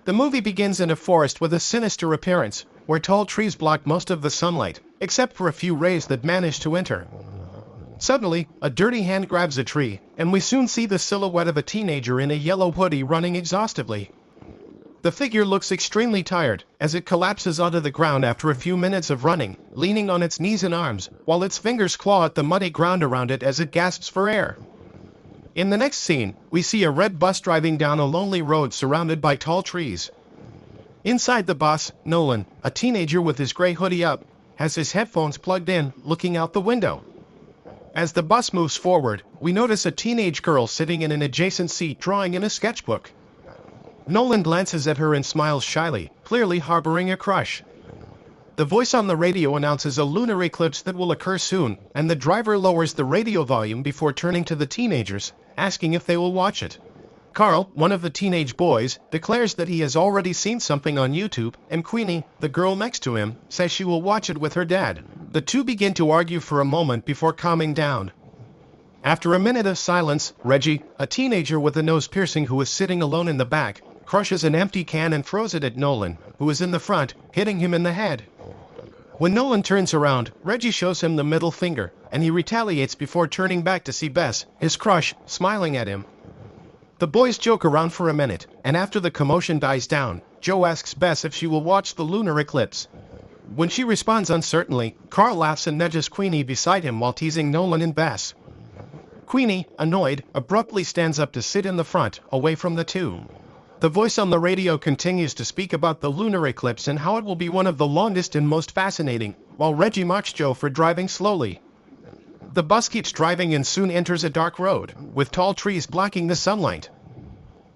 The movie begins in a forest with a sinister appearance, where tall trees block most of the sunlight, except for a few rays that manage to enter. Suddenly, a dirty hand grabs a tree, and we soon see the silhouette of a teenager in a yellow hoodie running exhaustively. The figure looks extremely tired, as it collapses onto the ground after a few minutes of running, leaning on its knees and arms, while its fingers claw at the muddy ground around it as it gasps for air. In the next scene, we see a red bus driving down a lonely road surrounded by tall trees. Inside the bus, Nolan, a teenager with his gray hoodie up, has his headphones plugged in, looking out the window. As the bus moves forward, we notice a teenage girl sitting in an adjacent seat drawing in a sketchbook. Nolan glances at her and smiles shyly, clearly harboring a crush. The voice on the radio announces a lunar eclipse that will occur soon, and the driver lowers the radio volume before turning to the teenagers, asking if they will watch it. Carl, one of the teenage boys, declares that he has already seen something on YouTube, and Queenie, the girl next to him, says she will watch it with her dad. The two begin to argue for a moment before calming down. After a minute of silence, Reggie, a teenager with a nose piercing who is sitting alone in the back, crushes an empty can and throws it at Nolan, who is in the front, hitting him in the head. When Nolan turns around, Reggie shows him the middle finger, and he retaliates before turning back to see Bess, his crush, smiling at him. The boys joke around for a minute, and after the commotion dies down, Joe asks Bess if she will watch the lunar eclipse. When she responds uncertainly, Carl laughs and nudges Queenie beside him while teasing Nolan and Bess. Queenie, annoyed, abruptly stands up to sit in the front, away from the two. The voice on the radio continues to speak about the lunar eclipse and how it will be one of the longest and most fascinating, while Reggie mocks Joe for driving slowly. The bus keeps driving and soon enters a dark road, with tall trees blocking the sunlight.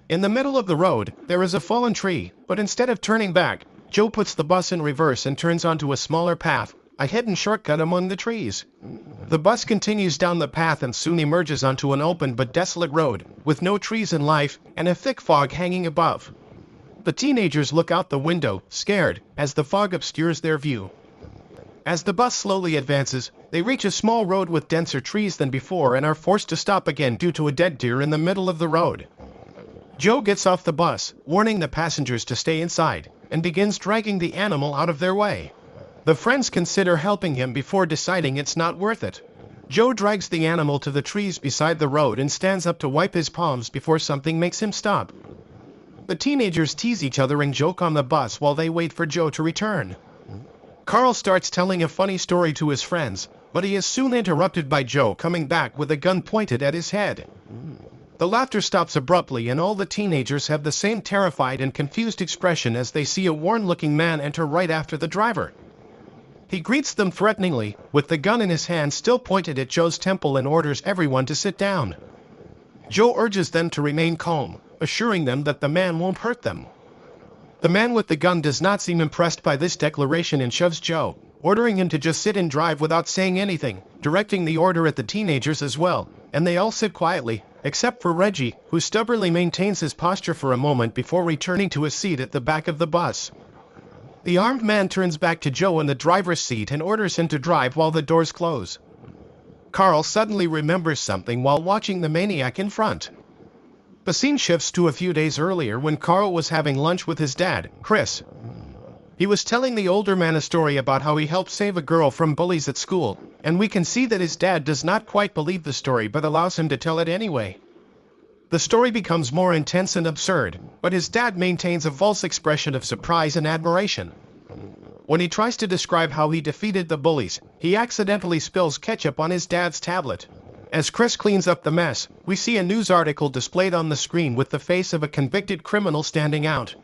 In the middle of the road, there is a fallen tree, but instead of turning back, Joe puts the bus in reverse and turns onto a smaller path, a hidden shortcut among the trees. The bus continues down the path and soon emerges onto an open but desolate road, with no trees in life, and a thick fog hanging above. The teenagers look out the window, scared, as the fog obscures their view. As the bus slowly advances, they reach a small road with denser trees than before and are forced to stop again due to a dead deer in the middle of the road. Joe gets off the bus, warning the passengers to stay inside, and begins dragging the animal out of their way. The friends consider helping him before deciding it's not worth it. Joe drags the animal to the trees beside the road and stands up to wipe his palms before something makes him stop. The teenagers tease each other and joke on the bus while they wait for Joe to return. Carl starts telling a funny story to his friends, but he is soon interrupted by Joe coming back with a gun pointed at his head. The laughter stops abruptly and all the teenagers have the same terrified and confused expression as they see a worn-looking man enter right after the driver. He greets them threateningly, with the gun in his hand still pointed at Joe's temple, and orders everyone to sit down. Joe urges them to remain calm, assuring them that the man won't hurt them. The man with the gun does not seem impressed by this declaration and shoves Joe, ordering him to just sit and drive without saying anything, directing the order at the teenagers as well, and they all sit quietly, except for Reggie, who stubbornly maintains his posture for a moment before returning to his seat at the back of the bus. The armed man turns back to Joe in the driver's seat and orders him to drive while the doors close. Carl suddenly remembers something while watching the maniac in front. The scene shifts to a few days earlier when Carl was having lunch with his dad, Chris. He was telling the older man a story about how he helped save a girl from bullies at school, and we can see that his dad does not quite believe the story but allows him to tell it anyway. The story becomes more intense and absurd, but his dad maintains a false expression of surprise and admiration. When he tries to describe how he defeated the bullies, he accidentally spills ketchup on his dad's tablet. As Chris cleans up the mess, we see a news article displayed on the screen with the face of a convicted criminal standing out.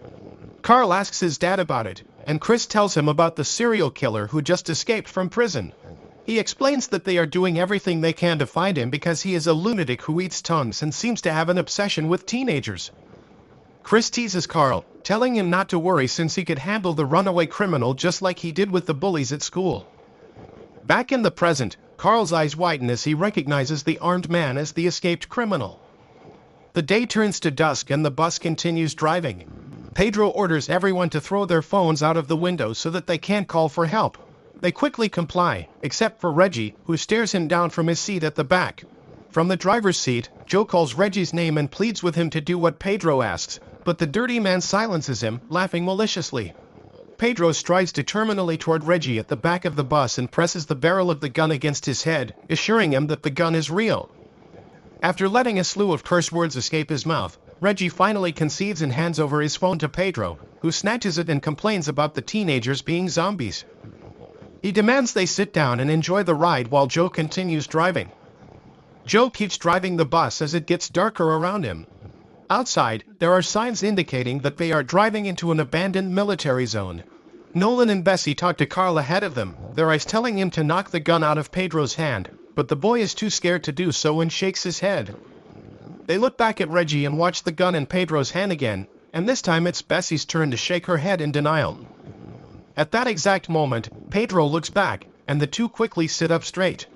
Carl asks his dad about it, and Chris tells him about the serial killer who just escaped from prison. He explains that they are doing everything they can to find him because he is a lunatic who eats tongues and seems to have an obsession with teenagers. Chris teases Carl, telling him not to worry since he could handle the runaway criminal just like he did with the bullies at school. Back in the present, Carl's eyes widen as he recognizes the armed man as the escaped criminal. The day turns to dusk and the bus continues driving. Pedro orders everyone to throw their phones out of the window so that they can't call for help. They quickly comply, except for Reggie, who stares him down from his seat at the back. From the driver's seat, Joe calls Reggie's name and pleads with him to do what Pedro asks, But the dirty man silences him, laughing maliciously. Pedro strides determinedly toward Reggie at the back of the bus and presses the barrel of the gun against his head, assuring him that the gun is real. After letting a slew of curse words escape his mouth, Reggie finally concedes and hands over his phone to Pedro, who snatches it and complains about the teenagers being zombies. He demands they sit down and enjoy the ride while Joe continues driving. Joe keeps driving the bus as it gets darker around him. Outside, there are signs indicating that they are driving into an abandoned military zone. Nolan and Bessie talk to Carl ahead of them, their eyes telling him to knock the gun out of Pedro's hand, but the boy is too scared to do so and shakes his head. They look back at Reggie and watch the gun in Pedro's hand again, and this time it's Bessie's turn to shake her head in denial. At that exact moment, Pedro looks back, and the two quickly sit up straight.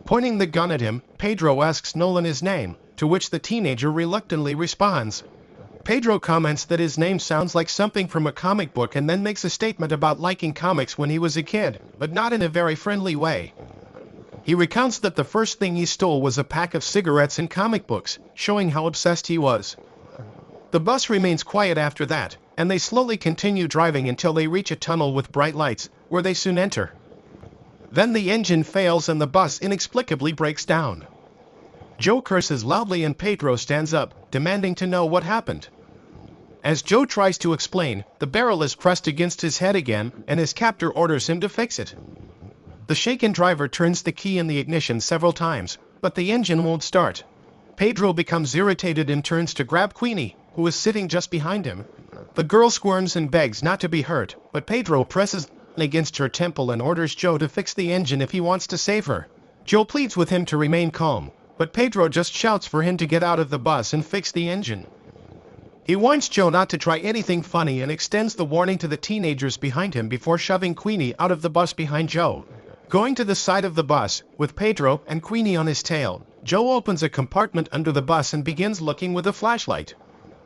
Pointing the gun at him, Pedro asks Nolan his name, to which the teenager reluctantly responds. Pedro comments that his name sounds like something from a comic book and then makes a statement about liking comics when he was a kid, but not in a very friendly way. He recounts that the first thing he stole was a pack of cigarettes and comic books, showing how obsessed he was. The bus remains quiet after that, and they slowly continue driving until they reach a tunnel with bright lights, where they soon enter. Then the engine fails and the bus inexplicably breaks down. Joe curses loudly and Pedro stands up, demanding to know what happened. As Joe tries to explain, the barrel is pressed against his head again, and his captor orders him to fix it. The shaken driver turns the key in the ignition several times, but the engine won't start. Pedro becomes irritated and turns to grab Queenie, who is sitting just behind him. The girl squirms and begs not to be hurt, but Pedro presses against her temple and orders Joe to fix the engine if he wants to save her. Joe pleads with him to remain calm, but Pedro just shouts for him to get out of the bus and fix the engine. He warns Joe not to try anything funny and extends the warning to the teenagers behind him before shoving Queenie out of the bus behind Joe. Going to the side of the bus, with Pedro and Queenie on his tail, Joe opens a compartment under the bus and begins looking with a flashlight.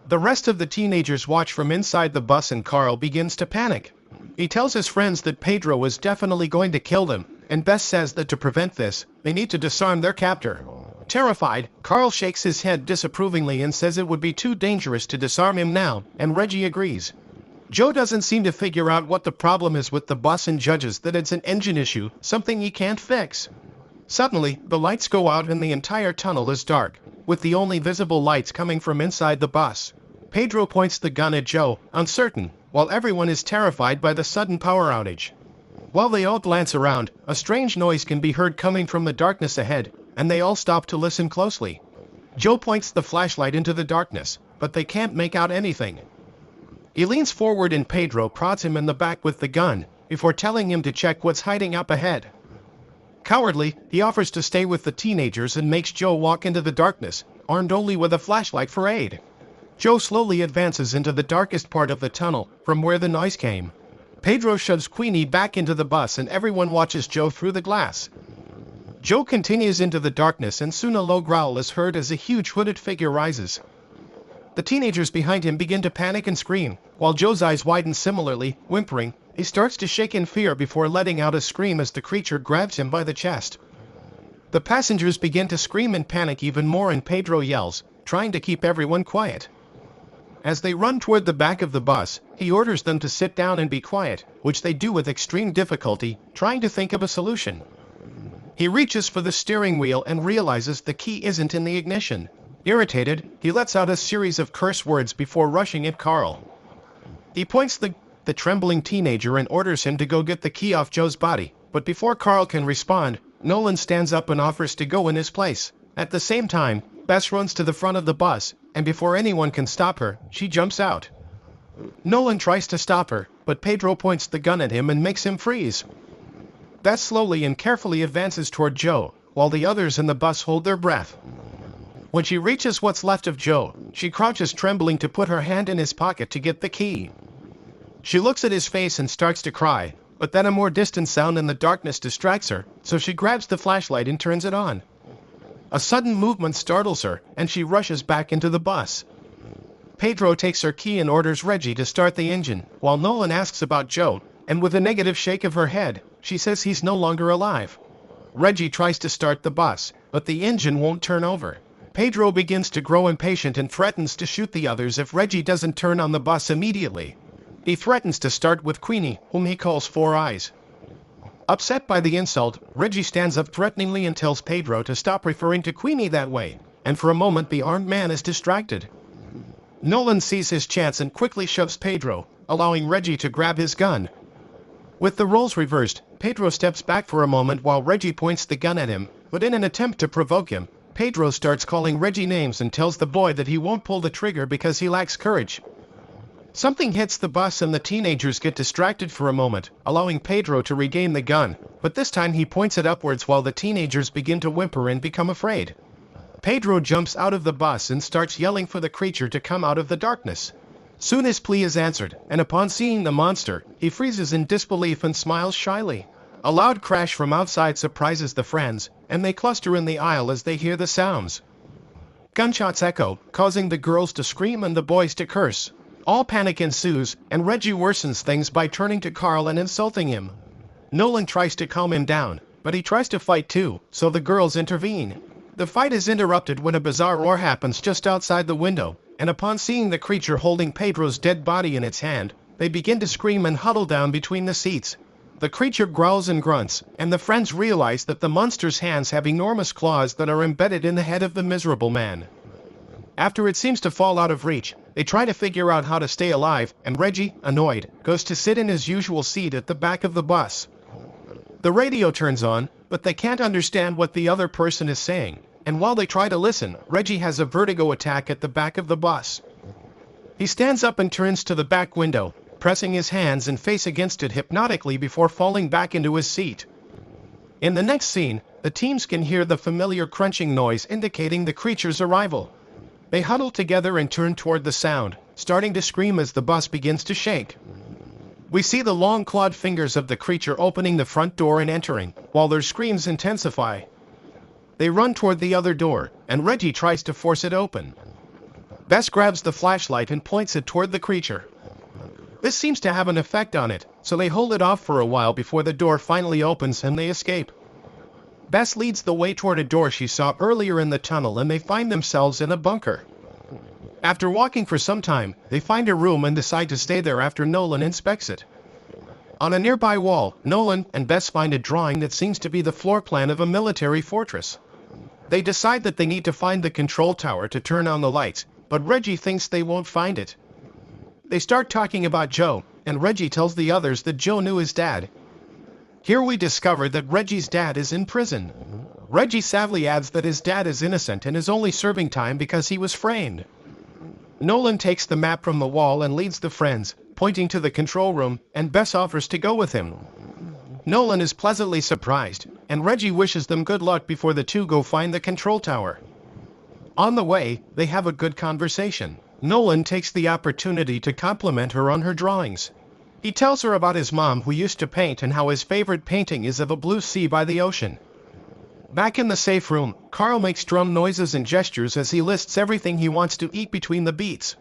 The rest of the teenagers watch from inside the bus and Carl begins to panic. He tells his friends that Pedro is definitely going to kill them, and Bess says that to prevent this, they need to disarm their captor. Terrified, Carl shakes his head disapprovingly and says it would be too dangerous to disarm him now, and Reggie agrees. Joe doesn't seem to figure out what the problem is with the bus and judges that it's an engine issue, something he can't fix. Suddenly, the lights go out and the entire tunnel is dark, with the only visible lights coming from inside the bus. Pedro points the gun at Joe, uncertain, while everyone is terrified by the sudden power outage. While they all glance around, a strange noise can be heard coming from the darkness ahead, and they all stop to listen closely. Joe points the flashlight into the darkness, but they can't make out anything. He leans forward and Pedro prods him in the back with the gun, before telling him to check what's hiding up ahead. Cowardly, he offers to stay with the teenagers and makes Joe walk into the darkness, armed only with a flashlight for aid. Joe slowly advances into the darkest part of the tunnel, from where the noise came. Pedro shoves Queenie back into the bus and everyone watches Joe through the glass. Joe continues into the darkness and soon a low growl is heard as a huge hooded figure rises. The teenagers behind him begin to panic and scream, while Joe's eyes widen similarly, whimpering. He starts to shake in fear before letting out a scream as the creature grabs him by the chest. The passengers begin to scream and panic even more and Pedro yells, trying to keep everyone quiet. As they run toward the back of the bus, he orders them to sit down and be quiet, which they do with extreme difficulty, trying to think of a solution. He reaches for the steering wheel and realizes the key isn't in the ignition. Irritated, he lets out a series of curse words before rushing at Carl. He points the trembling teenager and orders him to go get the key off Joe's body, but before Carl can respond, Nolan stands up and offers to go in his place. At the same time, Bess runs to the front of the bus, and before anyone can stop her, she jumps out. Nolan tries to stop her, but Pedro points the gun at him and makes him freeze. Bess slowly and carefully advances toward Joe, while the others in the bus hold their breath. When she reaches what's left of Joe, she crouches trembling to put her hand in his pocket to get the key. She looks at his face and starts to cry, but then a more distant sound in the darkness distracts her, so she grabs the flashlight and turns it on. A sudden movement startles her, and she rushes back into the bus. Pedro takes her key and orders Reggie to start the engine, while Nolan asks about Joe, and with a negative shake of her head, she says he's no longer alive. Reggie tries to start the bus, but the engine won't turn over. Pedro begins to grow impatient and threatens to shoot the others if Reggie doesn't turn on the bus immediately. He threatens to start with Queenie, whom he calls Four Eyes. Upset by the insult, Reggie stands up threateningly and tells Pedro to stop referring to Queenie that way, and for a moment the armed man is distracted. Nolan sees his chance and quickly shoves Pedro, allowing Reggie to grab his gun. With the roles reversed, Pedro steps back for a moment while Reggie points the gun at him, but in an attempt to provoke him, Pedro starts calling Reggie names and tells the boy that he won't pull the trigger because he lacks courage. Something hits the bus and the teenagers get distracted for a moment, allowing Pedro to regain the gun, but this time he points it upwards while the teenagers begin to whimper and become afraid. Pedro jumps out of the bus and starts yelling for the creature to come out of the darkness. Soon his plea is answered, and upon seeing the monster, he freezes in disbelief and smiles shyly. A loud crash from outside surprises the friends, and they cluster in the aisle as they hear the sounds. Gunshots echo, causing the girls to scream and the boys to curse. All panic ensues, and Reggie worsens things by turning to Carl and insulting him. Nolan tries to calm him down, but he tries to fight too, so the girls intervene. The fight is interrupted when a bizarre roar happens just outside the window, and upon seeing the creature holding Pedro's dead body in its hand, they begin to scream and huddle down between the seats. The creature growls and grunts, and the friends realize that the monster's hands have enormous claws that are embedded in the head of the miserable man. After it seems to fall out of reach, they try to figure out how to stay alive, and Reggie, annoyed, goes to sit in his usual seat at the back of the bus. The radio turns on, but they can't understand what the other person is saying, and while they try to listen, Reggie has a vertigo attack at the back of the bus. He stands up and turns to the back window, pressing his hands and face against it hypnotically before falling back into his seat. In the next scene, the teams can hear the familiar crunching noise indicating the creature's arrival. They huddle together and turn toward the sound, starting to scream as the bus begins to shake. We see the long clawed fingers of the creature opening the front door and entering, while their screams intensify. They run toward the other door, and Reggie tries to force it open. Bess grabs the flashlight and points it toward the creature. This seems to have an effect on it, so they hold it off for a while before the door finally opens and they escape. Bess leads the way toward a door she saw earlier in the tunnel and they find themselves in a bunker. After walking for some time, they find a room and decide to stay there after Nolan inspects it. On a nearby wall, Nolan and Bess find a drawing that seems to be the floor plan of a military fortress. They decide that they need to find the control tower to turn on the lights, but Reggie thinks they won't find it. They start talking about Joe, and Reggie tells the others that Joe knew his dad. Here we discover that Reggie's dad is in prison. Reggie sadly adds that his dad is innocent and is only serving time because he was framed. Nolan takes the map from the wall and leads the friends, pointing to the control room, and Bess offers to go with him. Nolan is pleasantly surprised, and Reggie wishes them good luck before the two go find the control tower. On the way, they have a good conversation. Nolan takes the opportunity to compliment her on her drawings. He tells her about his mom who used to paint and how his favorite painting is of a blue sea by the ocean. Back in the safe room, Carl makes drum noises and gestures as he lists everything he wants to eat between the beats.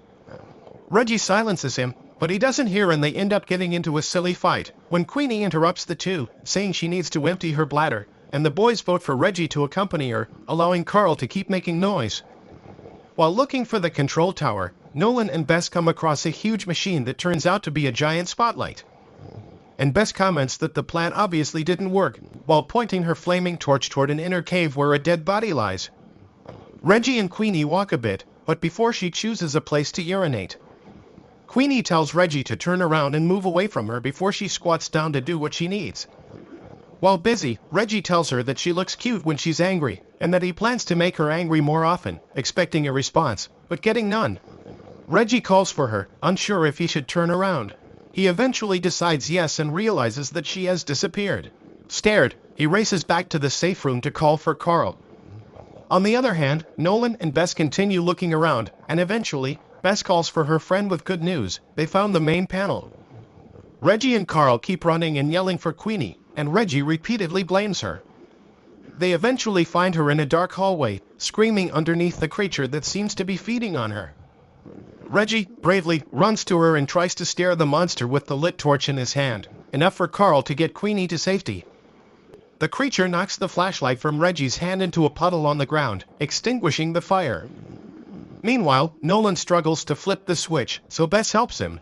Reggie silences him, but he doesn't hear and they end up getting into a silly fight, when Queenie interrupts the two, saying she needs to empty her bladder, and the boys vote for Reggie to accompany her, allowing Carl to keep making noise. While looking for the control tower, Nolan and Bess come across a huge machine that turns out to be a giant spotlight. And Bess comments that the plan obviously didn't work, while pointing her flaming torch toward an inner cave where a dead body lies. Reggie and Queenie walk a bit, but before she chooses a place to urinate. Queenie tells Reggie to turn around and move away from her before she squats down to do what she needs. While busy, Reggie tells her that she looks cute when she's angry, and that he plans to make her angry more often, expecting a response, but getting none. Reggie calls for her, unsure if he should turn around. He eventually decides yes and realizes that she has disappeared. Scared, he races back to the safe room to call for Carl. On the other hand, Nolan and Bess continue looking around, and eventually, Bess calls for her friend with good news. They found the main panel. Reggie and Carl keep running and yelling for Queenie, and Reggie repeatedly blames her. They eventually find her in a dark hallway, screaming underneath the creature that seems to be feeding on her. Reggie, bravely, runs to her and tries to scare the monster with the lit torch in his hand, enough for Carl to get Queenie to safety. The creature knocks the flashlight from Reggie's hand into a puddle on the ground, extinguishing the fire. Meanwhile, Nolan struggles to flip the switch, so Bess helps him.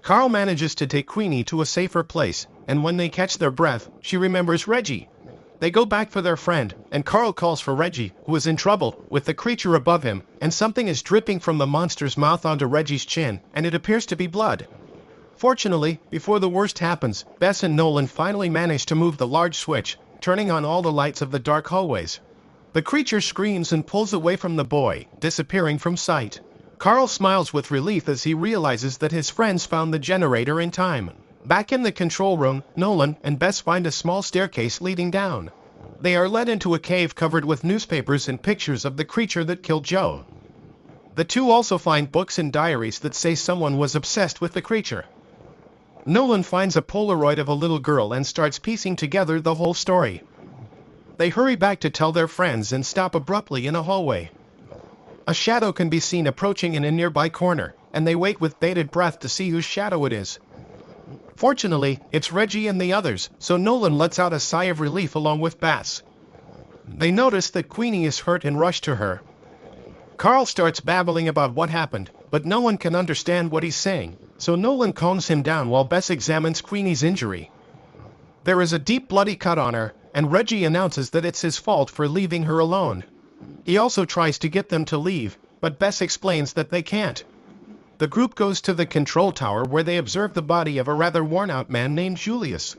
Carl manages to take Queenie to a safer place, and when they catch their breath, she remembers Reggie. They go back for their friend, and Carl calls for Reggie, who is in trouble, with the creature above him, and something is dripping from the monster's mouth onto Reggie's chin, and it appears to be blood. Fortunately, before the worst happens, Bess and Nolan finally manage to move the large switch, turning on all the lights of the dark hallways. The creature screams and pulls away from the boy, disappearing from sight. Carl smiles with relief as he realizes that his friends found the generator in time. Back in the control room, Nolan and Bess find a small staircase leading down. They are led into a cave covered with newspapers and pictures of the creature that killed Joe. The two also find books and diaries that say someone was obsessed with the creature. Nolan finds a Polaroid of a little girl and starts piecing together the whole story. They hurry back to tell their friends and stop abruptly in a hallway. A shadow can be seen approaching in a nearby corner, and they wait with bated breath to see whose shadow it is. Fortunately, it's Reggie and the others, so Nolan lets out a sigh of relief along with Bess. They notice that Queenie is hurt and rush to her. Carl starts babbling about what happened, but no one can understand what he's saying, so Nolan calms him down while Bess examines Queenie's injury. There is a deep bloody cut on her, and Reggie announces that it's his fault for leaving her alone. He also tries to get them to leave, but Bess explains that they can't. The group goes to the control tower where they observe the body of a rather worn-out man named Julius.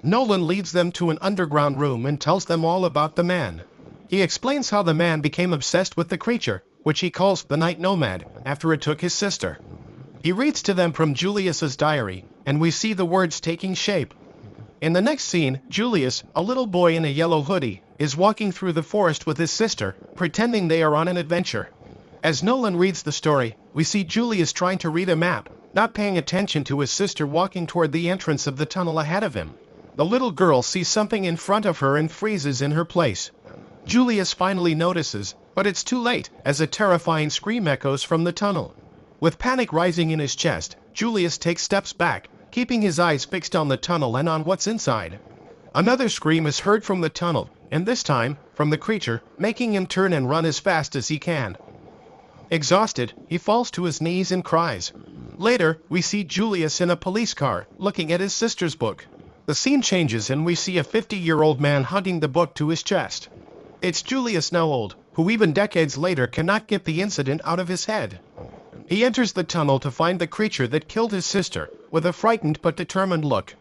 Nolan leads them to an underground room and tells them all about the man. He explains how the man became obsessed with the creature, which he calls the Night Nomad, after it took his sister. He reads to them from Julius's diary, and we see the words taking shape. In the next scene, Julius, a little boy in a yellow hoodie, is walking through the forest with his sister, pretending they are on an adventure. As Nolan reads the story, we see Julius trying to read a map, not paying attention to his sister walking toward the entrance of the tunnel ahead of him. The little girl sees something in front of her and freezes in her place. Julius finally notices, but it's too late, as a terrifying scream echoes from the tunnel. With panic rising in his chest, Julius takes steps back, keeping his eyes fixed on the tunnel and on what's inside. Another scream is heard from the tunnel, and this time, from the creature, making him turn and run as fast as he can. Exhausted, he falls to his knees and cries. Later, we see Julius in a police car, looking at his sister's book. The scene changes and we see a 50-year-old man hunting the book to his chest. It's Julius, now old, who even decades later cannot get the incident out of his head. He enters the tunnel to find the creature that killed his sister, with a frightened but determined look.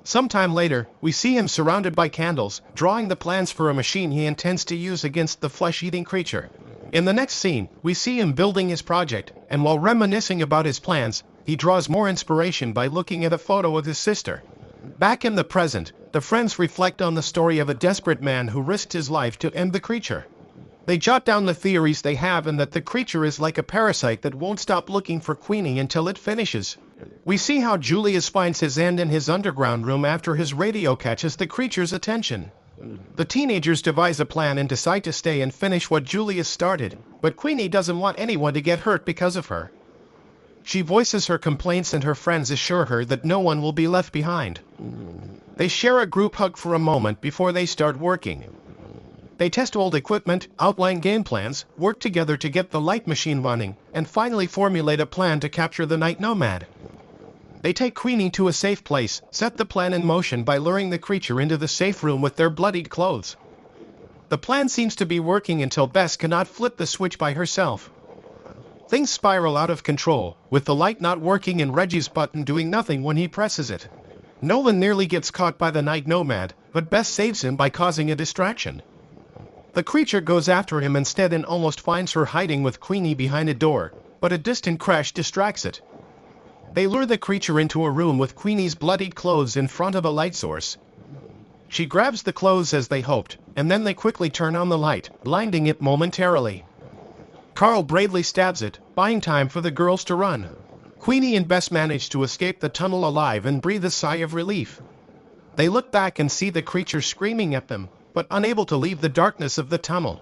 Sometime later, we see him surrounded by candles, drawing the plans for a machine he intends to use against the flesh-eating creature. In the next scene, we see him building his project, and while reminiscing about his plans, he draws more inspiration by looking at a photo of his sister. Back in the present, the friends reflect on the story of a desperate man who risked his life to end the creature. They jot down the theories they have and that the creature is like a parasite that won't stop looking for Queenie until it finishes. We see how Julius finds his end in his underground room after his radio catches the creature's attention. The teenagers devise a plan and decide to stay and finish what Julius started, but Queenie doesn't want anyone to get hurt because of her. She voices her complaints and her friends assure her that no one will be left behind. They share a group hug for a moment before they start working. They test old equipment, outline game plans, work together to get the light machine running, and finally formulate a plan to capture the Night Nomad. They take Queenie to a safe place, set the plan in motion by luring the creature into the safe room with their bloodied clothes. The plan seems to be working until Bess cannot flip the switch by herself. Things spiral out of control, with the light not working and Reggie's button doing nothing when he presses it. Nolan nearly gets caught by the Night Nomad, but Bess saves him by causing a distraction. The creature goes after him instead and almost finds her hiding with Queenie behind a door, but a distant crash distracts it. They lure the creature into a room with Queenie's bloodied clothes in front of a light source. She grabs the clothes as they hoped, and then they quickly turn on the light, blinding it momentarily. Carl bravely stabs it, buying time for the girls to run. Queenie and Bess manage to escape the tunnel alive and breathe a sigh of relief. They look back and see the creature screaming at them, but unable to leave the darkness of the tunnel.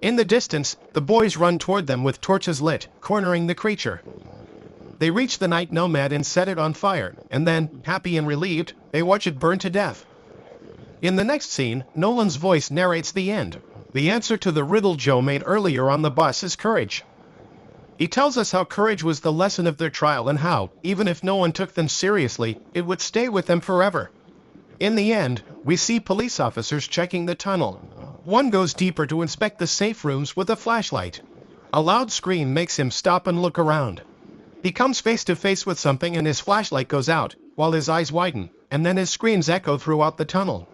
In the distance, the boys run toward them with torches lit, cornering the creature. They reach the Night Nomad and set it on fire, and then, happy and relieved, they watch it burn to death. In the next scene, Nolan's voice narrates the end. The answer to the riddle Joe made earlier on the bus is courage. He tells us how courage was the lesson of their trial and how, even if no one took them seriously, it would stay with them forever. In the end, we see police officers checking the tunnel. One goes deeper to inspect the safe rooms with a flashlight. A loud scream makes him stop and look around. He comes face to face with something and his flashlight goes out, while his eyes widen, and then his screams echo throughout the tunnel.